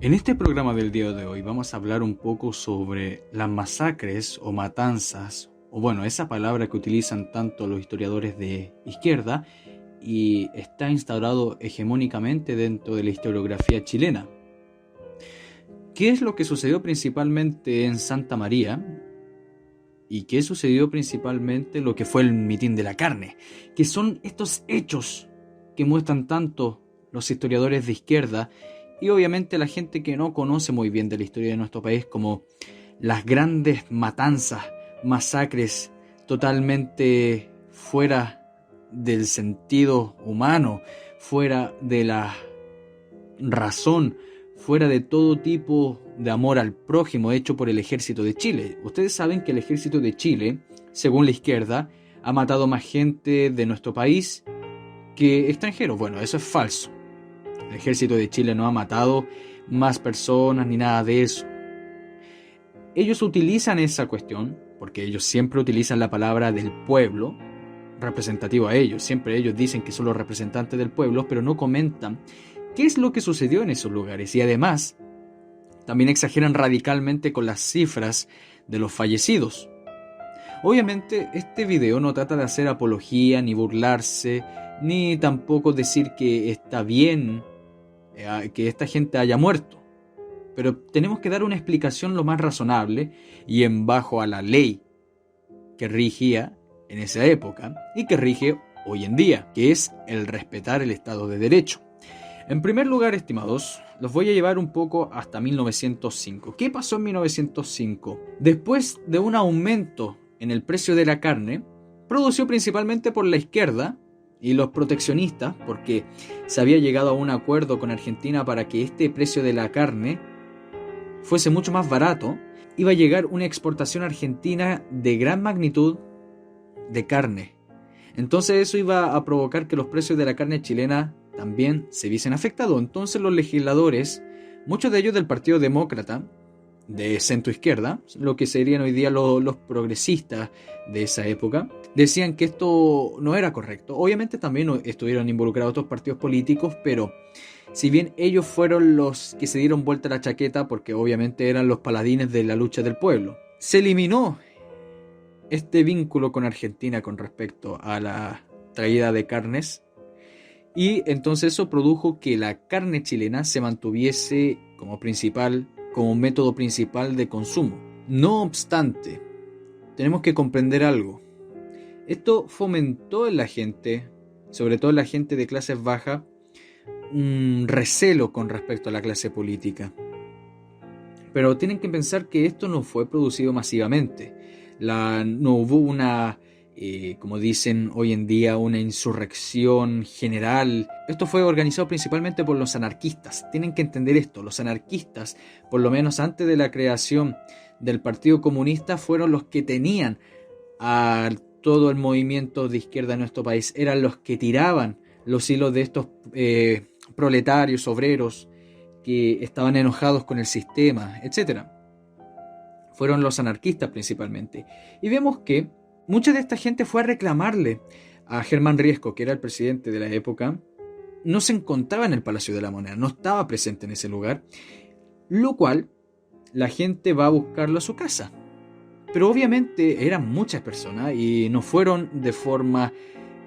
En este programa del día de hoy vamos a hablar un poco sobre las masacres o matanzas, o bueno, esa palabra que utilizan tanto los historiadores de izquierda y está instaurado hegemónicamente dentro de la historiografía chilena. ¿Qué es lo que sucedió principalmente en Santa María? ¿Y qué sucedió principalmente lo que fue el mitin de la carne? Que son estos hechos que muestran tanto los historiadores de izquierda y obviamente la gente que no conoce muy bien de la historia de nuestro país, como las grandes matanzas, masacres totalmente fuera del sentido humano, fuera de la razón, fuera de todo tipo de amor al prójimo hecho por el ejército de Chile. Ustedes saben que el ejército de Chile, según la izquierda, ha matado más gente de nuestro país que extranjeros. Bueno, eso es falso. El ejército de Chile no ha matado más personas ni nada de eso. Ellos utilizan esa cuestión, porque ellos siempre utilizan la palabra del pueblo, representativo a ellos. Siempre ellos dicen que son los representantes del pueblo, pero no comentan qué es lo que sucedió en esos lugares. Y además, también exageran radicalmente con las cifras de los fallecidos. Obviamente, este video no trata de hacer apología, ni burlarse, ni tampoco decir que está bien que esta gente haya muerto. Pero tenemos que dar una explicación lo más razonable y en bajo a la ley que rigía en esa época y que rige hoy en día, que es el respetar el Estado de Derecho. En primer lugar, estimados, los voy a llevar un poco hasta 1905. ¿Qué pasó en 1905? Después de un aumento en el precio de la carne, producido principalmente por la izquierda y los proteccionistas, porque se había llegado a un acuerdo con Argentina para que este precio de la carne fuese mucho más barato, iba a llegar una exportación argentina de gran magnitud de carne. Entonces eso iba a provocar que los precios de la carne chilena también se viesen afectados. Entonces los legisladores, muchos de ellos del Partido Demócrata, de centro-izquierda, lo que serían hoy día los progresistas de esa época, decían que esto no era correcto. Obviamente también estuvieron involucrados otros partidos políticos, pero si bien ellos fueron los que se dieron vuelta la chaqueta, porque obviamente eran los paladines de la lucha del pueblo, se eliminó este vínculo con Argentina con respecto a la traída de carnes, y entonces eso produjo que la carne chilena se mantuviese como método principal de consumo. No obstante, tenemos que comprender algo. Esto fomentó en la gente, sobre todo en la gente de clases bajas, un recelo con respecto a la clase política. Pero tienen que pensar que esto no fue producido masivamente. No hubo una, como dicen hoy en día, una insurrección general. Esto fue organizado principalmente por los anarquistas. Tienen que entender esto. Los anarquistas, por lo menos antes de la creación del Partido Comunista, fueron los que tenían a todo el movimiento de izquierda en nuestro país. Eran los que tiraban los hilos de estos proletarios, obreros, que estaban enojados con el sistema, etc. Fueron los anarquistas principalmente. Y vemos que mucha de esta gente fue a reclamarle a Germán Riesco, que era el presidente de la época. No se encontraba en el Palacio de la Moneda, no estaba presente en ese lugar, lo cual la gente va a buscarlo a su casa. Pero obviamente eran muchas personas y no fueron de forma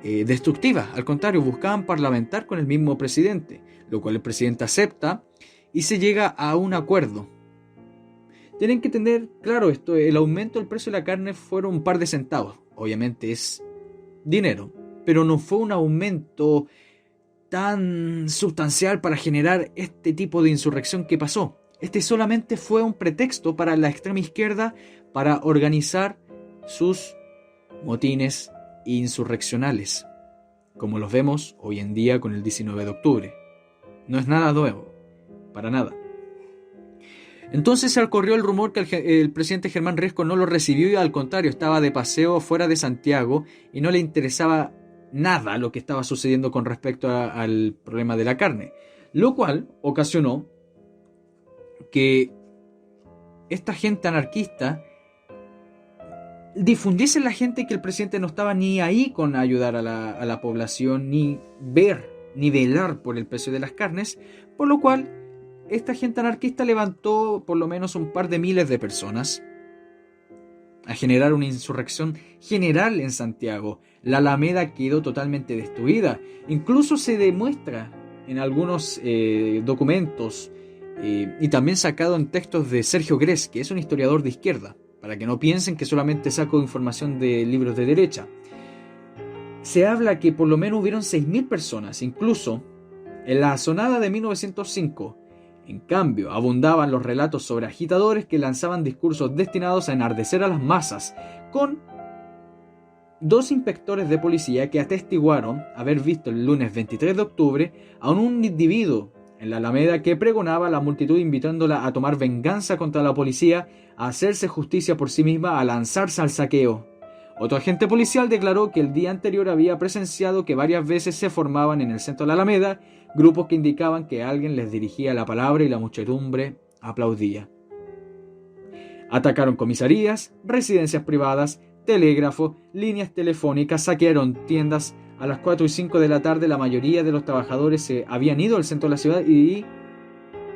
destructiva. Al contrario, buscaban parlamentar con el mismo presidente, lo cual el presidente acepta y se llega a un acuerdo. Tienen que tener claro esto, el aumento del precio de la carne fueron un par de centavos. Obviamente es dinero, pero no fue un aumento tan sustancial para generar este tipo de insurrección que pasó. Este solamente fue un pretexto para la extrema izquierda para organizar sus motines insurreccionales, como los vemos hoy en día con el 19 de octubre. No es nada nuevo, para nada. Entonces se corrió el rumor que el presidente Germán Riesco no lo recibió y al contrario estaba de paseo fuera de Santiago y no le interesaba nada lo que estaba sucediendo con respecto al problema de la carne, lo cual ocasionó que esta gente anarquista difundiese en la gente que el presidente no estaba ni ahí con ayudar a la población, ni ver, ni velar por el precio de las carnes, por lo cual esta gente anarquista levantó por lo menos un par de miles de personas a generar una insurrección general en Santiago. La Alameda quedó totalmente destruida. Incluso se demuestra en algunos documentos y también sacado en textos de Sergio Gres, que es un historiador de izquierda, para que no piensen que solamente saco información de libros de derecha. Se habla que por lo menos hubieron 6.000 personas, incluso en la Asonada de 1905. En cambio, abundaban los relatos sobre agitadores que lanzaban discursos destinados a enardecer a las masas, con 2 inspectores de policía que atestiguaron haber visto el lunes 23 de octubre a un individuo en la Alameda que pregonaba a la multitud invitándola a tomar venganza contra la policía, a hacerse justicia por sí misma, a lanzarse al saqueo. Otro agente policial declaró que el día anterior había presenciado que varias veces se formaban en el centro de la Alameda grupos que indicaban que alguien les dirigía la palabra y la muchedumbre aplaudía. Atacaron comisarías, residencias privadas, telégrafos, líneas telefónicas, saquearon tiendas. A las 4 y 5 de la tarde la mayoría de los trabajadores se habían ido al centro de la ciudad y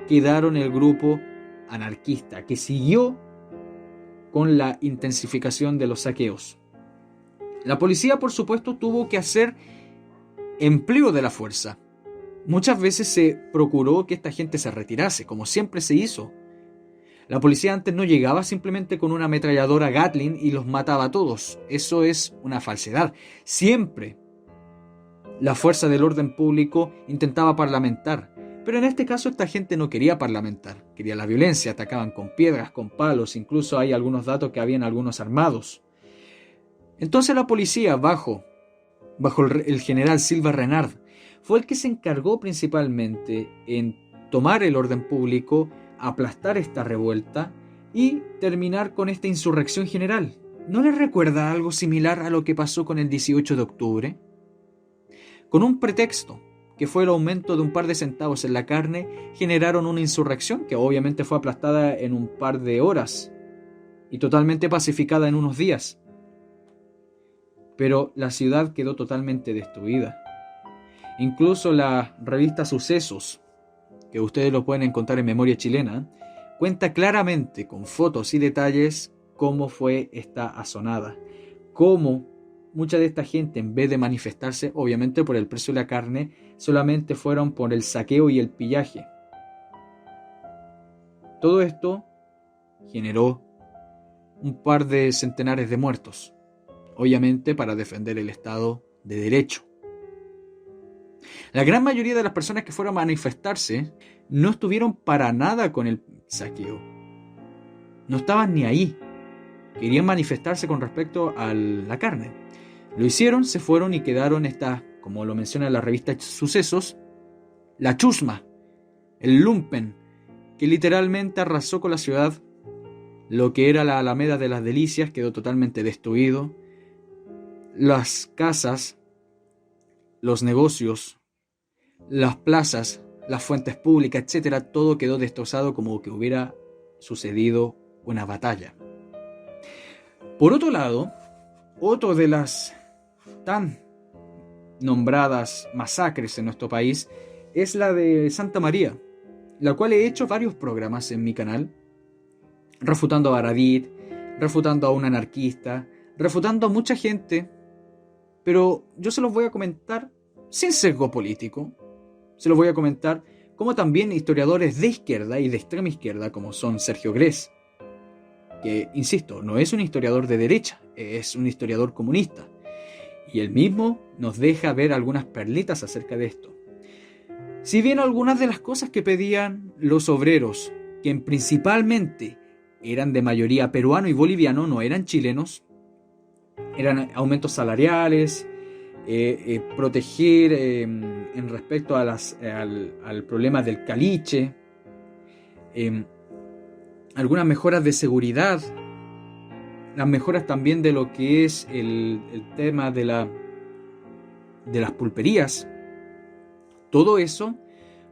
quedaron el grupo anarquista que siguió con la intensificación de los saqueos. La policía, por supuesto, tuvo que hacer empleo de la fuerza. Muchas veces se procuró que esta gente se retirase, como siempre se hizo. La policía antes no llegaba simplemente con una ametralladora Gatling y los mataba a todos. Eso es una falsedad. Siempre la fuerza del orden público intentaba parlamentar. Pero en este caso esta gente no quería parlamentar, quería la violencia, atacaban con piedras, con palos, incluso hay algunos datos que habían algunos armados. Entonces la policía, bajo el general Silva Renard, fue el que se encargó principalmente en tomar el orden público, aplastar esta revuelta y terminar con esta insurrección general. ¿No les recuerda algo similar a lo que pasó con el 18 de octubre? Con un pretexto, que fue el aumento de un par de centavos en la carne, generaron una insurrección que obviamente fue aplastada en un par de horas y totalmente pacificada en unos días. Pero la ciudad quedó totalmente destruida. Incluso la revista Sucesos, que ustedes lo pueden encontrar en Memoria Chilena, cuenta claramente con fotos y detalles cómo fue esta asonada, cómo mucha de esta gente, en vez de manifestarse obviamente por el precio de la carne, solamente fueron por el saqueo y el pillaje. Todo esto generó un par de centenares de muertos, obviamente para defender el Estado de Derecho. La gran mayoría de las personas que fueron a manifestarse no estuvieron para nada con el saqueo. No estaban ni ahí. Querían manifestarse con respecto a la carne. Lo hicieron, se fueron y quedaron como lo menciona la revista Sucesos, la chusma, el lumpen, que literalmente arrasó con la ciudad. Lo que era la Alameda de las Delicias quedó totalmente destruido. Las casas, los negocios, las plazas, las fuentes públicas, etcétera, todo quedó destrozado como que hubiera sucedido una batalla. Por otro lado, otro de las tan nombradas masacres en nuestro país es la de Santa María, la cual he hecho varios programas en mi canal, refutando a Baradit, refutando a un anarquista, refutando a mucha gente, pero yo se los voy a comentar sin sesgo político. Se los voy a comentar como también historiadores de izquierda y de extrema izquierda, como son Sergio Gres, que, insisto, no es un historiador de derecha, es un historiador comunista. Y él mismo nos deja ver algunas perlitas acerca de esto. Si bien algunas de las cosas que pedían los obreros, que principalmente eran de mayoría peruano y boliviano, no eran chilenos, eran aumentos salariales, proteger en respecto a al problema del caliche, algunas mejoras de seguridad, las mejoras también de lo que es el tema de las pulperías. Todo eso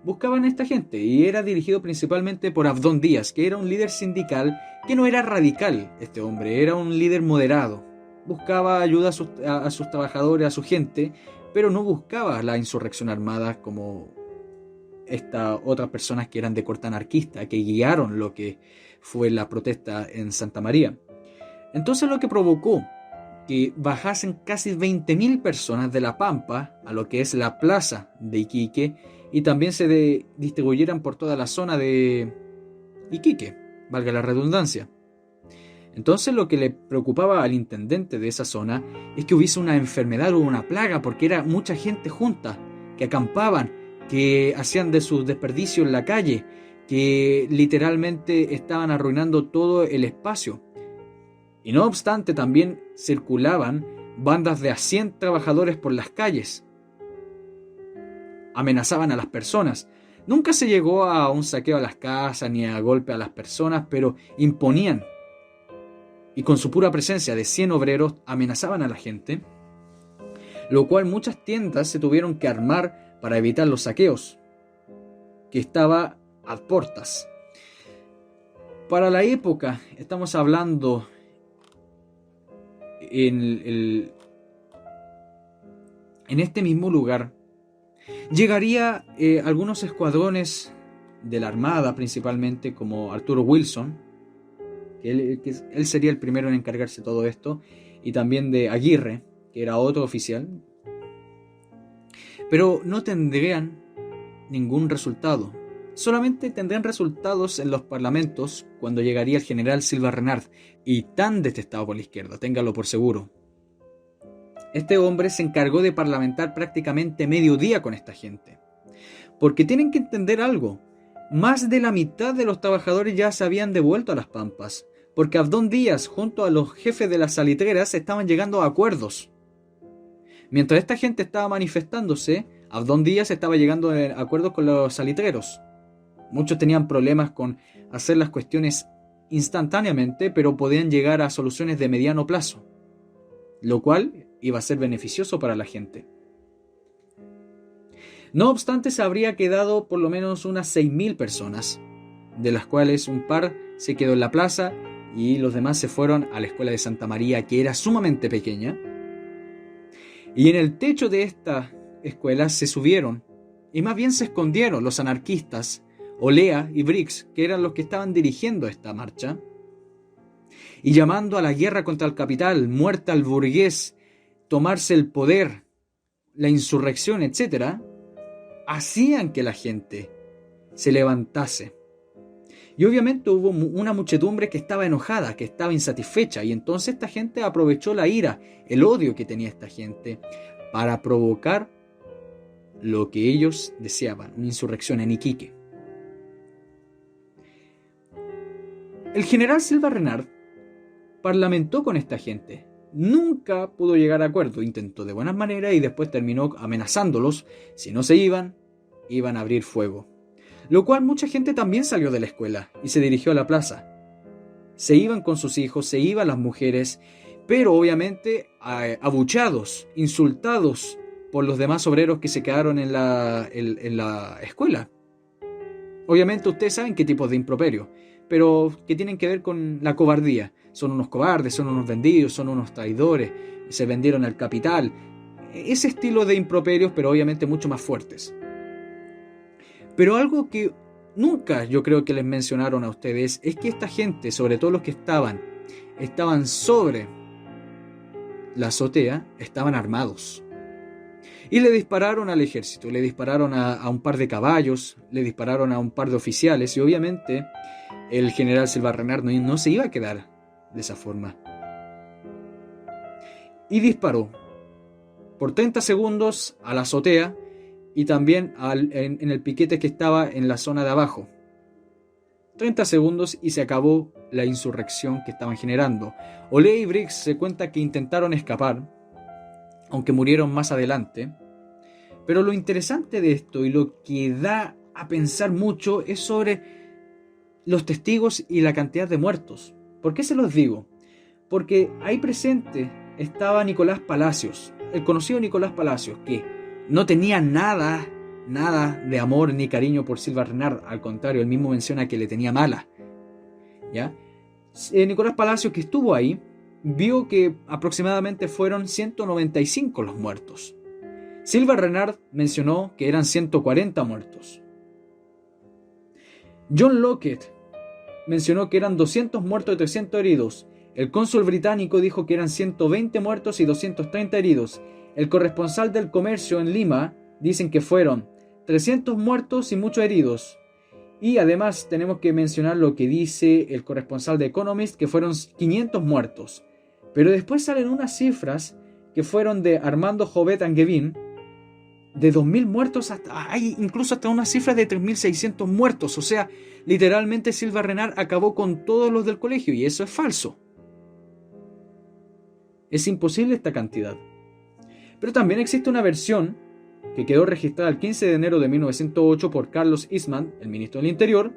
buscaban a esta gente y era dirigido principalmente por Abdón Díaz, que era un líder sindical que no era radical. Este hombre era un líder moderado. Buscaba ayuda a sus trabajadores, a su gente, pero no buscaba la insurrección armada como estas otras personas que eran de corte anarquista, que guiaron lo que fue la protesta en Santa María. Entonces lo que provocó que bajasen casi 20.000 personas de La Pampa a lo que es la plaza de Iquique y también se distribuyeran por toda la zona de Iquique, valga la redundancia. Entonces lo que le preocupaba al intendente de esa zona es que hubiese una enfermedad o una plaga, porque era mucha gente junta, que acampaban, que hacían de sus desperdicios en la calle, que literalmente estaban arruinando todo el espacio. Y no obstante, también circulaban bandas de a 100 trabajadores por las calles. Amenazaban a las personas. Nunca se llegó a un saqueo a las casas ni a golpe a las personas, pero imponían. Y con su pura presencia de 100 obreros amenazaban a la gente, lo cual muchas tiendas se tuvieron que armar para evitar los saqueos, que estaba a portas. Para la época, estamos hablando en este mismo lugar, llegaría algunos escuadrones de la Armada, principalmente como Arturo Wilson, que él sería el primero en encargarse de todo esto, y también de Aguirre, que era otro oficial, pero no tendrían ningún resultado. Solamente tendrían resultados en los parlamentos cuando llegaría el general Silva Renard, y tan detestado por la izquierda, téngalo por seguro. Este hombre se encargó de parlamentar prácticamente medio día con esta gente. Porque tienen que entender algo. Más de la mitad de los trabajadores ya se habían devuelto a las Pampas, porque Abdón Díaz junto a los jefes de las salitreras estaban llegando a acuerdos. Mientras esta gente estaba manifestándose, Abdón Díaz estaba llegando a acuerdos con los salitreros. Muchos tenían problemas con hacer las cuestiones instantáneamente, pero podían llegar a soluciones de mediano plazo, lo cual iba a ser beneficioso para la gente. No obstante, se habría quedado por lo menos unas 6.000 personas, de las cuales un par se quedó en la plaza y los demás se fueron a la escuela de Santa María, que era sumamente pequeña. Y en el techo de esta escuela se subieron, y más bien se escondieron los anarquistas, Olea y Briggs, que eran los que estaban dirigiendo esta marcha, y llamando a la guerra contra el capital, muerte al burgués, tomarse el poder, la insurrección, etc., hacían que la gente se levantase. Y obviamente hubo una muchedumbre que estaba enojada, que estaba insatisfecha, y entonces esta gente aprovechó la ira, el odio que tenía esta gente, para provocar lo que ellos deseaban, una insurrección en Iquique. El general Silva Renard parlamentó con esta gente. Nunca pudo llegar a acuerdo, intentó de buenas maneras y después terminó amenazándolos. Si no se iban a abrir fuego. Lo cual mucha gente también salió de la escuela y se dirigió a la plaza. Se iban con sus hijos, se iban las mujeres, pero obviamente abuchados, insultados por los demás obreros que se quedaron en la escuela. Obviamente ustedes saben qué tipos de improperio, pero que tienen que ver con la cobardía. Son unos cobardes, son unos vendidos, son unos traidores, se vendieron al capital. Ese estilo de improperios, pero obviamente mucho más fuertes. Pero algo que nunca yo creo que les mencionaron a ustedes es que esta gente, sobre todo los que estaban sobre la azotea, estaban armados. Y le dispararon al ejército, le dispararon a un par de caballos, le dispararon a un par de oficiales y obviamente el general Silva Renard no se iba a quedar de esa forma. Y disparó por 30 segundos a la azotea y también en el piquete que estaba en la zona de abajo. 30 segundos y se acabó la insurrección que estaban generando. Olea y Briggs se cuenta que intentaron escapar, aunque murieron más adelante. Pero lo interesante de esto y lo que da a pensar mucho es sobre los testigos y la cantidad de muertos. ¿Por qué se los digo? Porque ahí presente estaba Nicolás Palacios, el conocido Nicolás Palacios, que no tenía nada de amor ni cariño por Silva Renard. Al contrario, él mismo menciona que le tenía mala. ¿Ya? Nicolás Palacios, que estuvo ahí, vio que aproximadamente fueron 195 los muertos. Silva Renard mencionó que eran 140 muertos. John Lockett mencionó que eran 200 muertos y 300 heridos. El cónsul británico dijo que eran 120 muertos y 230 heridos. El corresponsal del comercio en Lima dicen que fueron 300 muertos y muchos heridos. Y además tenemos que mencionar lo que dice el corresponsal de Economist, que fueron 500 muertos. Pero después salen unas cifras que fueron de Armando Jovet Angevin, de 2.000 muertos, hay incluso hasta una cifra de 3.600 muertos. O sea, literalmente Silva Renard acabó con todos los del colegio, y eso es falso. Es imposible esta cantidad. Pero también existe una versión que quedó registrada el 15 de enero de 1908 por Carlos Eastman, el ministro del Interior.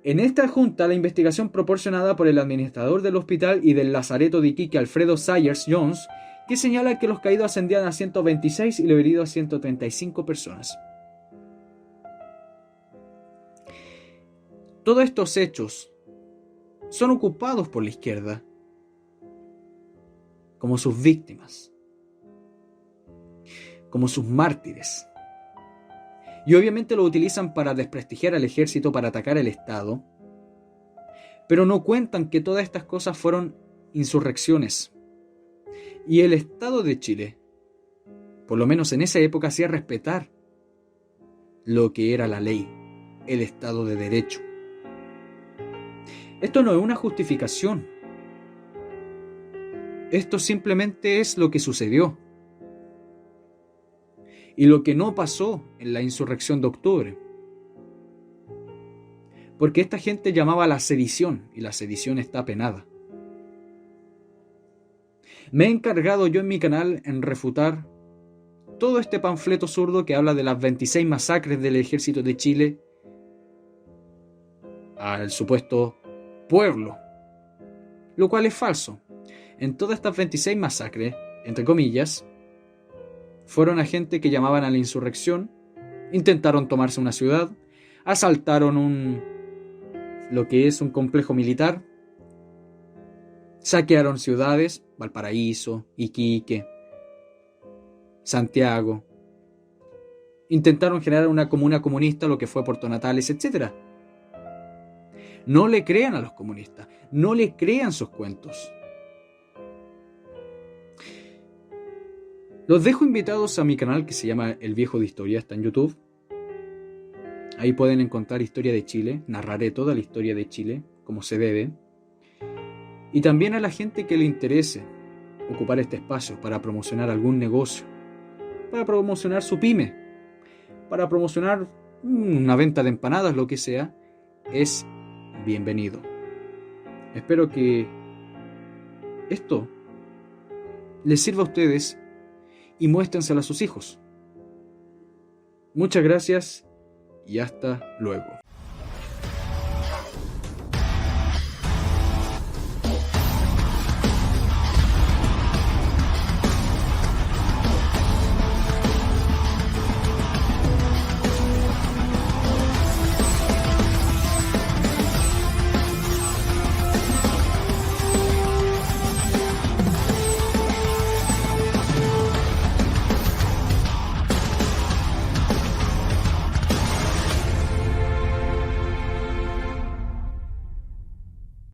En esta junta, la investigación proporcionada por el administrador del hospital y del lazareto de Iquique, Alfredo Sayers Jones, que señala que los caídos ascendían a 126 y los heridos a 135 personas. Todos estos hechos son ocupados por la izquierda como sus víctimas, como sus mártires. Y obviamente lo utilizan para desprestigiar al ejército, para atacar al Estado, pero no cuentan que todas estas cosas fueron insurrecciones. Y el Estado de Chile, por lo menos en esa época, hacía respetar lo que era la ley, el Estado de Derecho. Esto no es una justificación. Esto simplemente es lo que sucedió. Y lo que no pasó en la insurrección de octubre. Porque esta gente llamaba a la sedición, y la sedición está penada. Me he encargado yo en mi canal en refutar todo este panfleto zurdo que habla de las 26 masacres del ejército de Chile al supuesto pueblo, lo cual es falso. En todas estas 26 masacres, entre comillas, fueron a gente que llamaban a la insurrección, intentaron tomarse una ciudad, asaltaron lo que es un complejo militar, saquearon ciudades, Valparaíso, Iquique, Santiago, intentaron generar una comuna comunista, lo que fue Puerto Natales, etc. No le crean a los comunistas, no le crean sus cuentos. Los dejo invitados a mi canal que se llama El Viejo de Historia, está en YouTube. Ahí pueden encontrar historia de Chile, narraré toda la historia de Chile, como se debe. Y también a la gente que le interese ocupar este espacio para promocionar algún negocio, para promocionar su pyme, para promocionar una venta de empanadas, lo que sea, es bienvenido. Espero que esto les sirva a ustedes y muéstrenselo a sus hijos. Muchas gracias y hasta luego.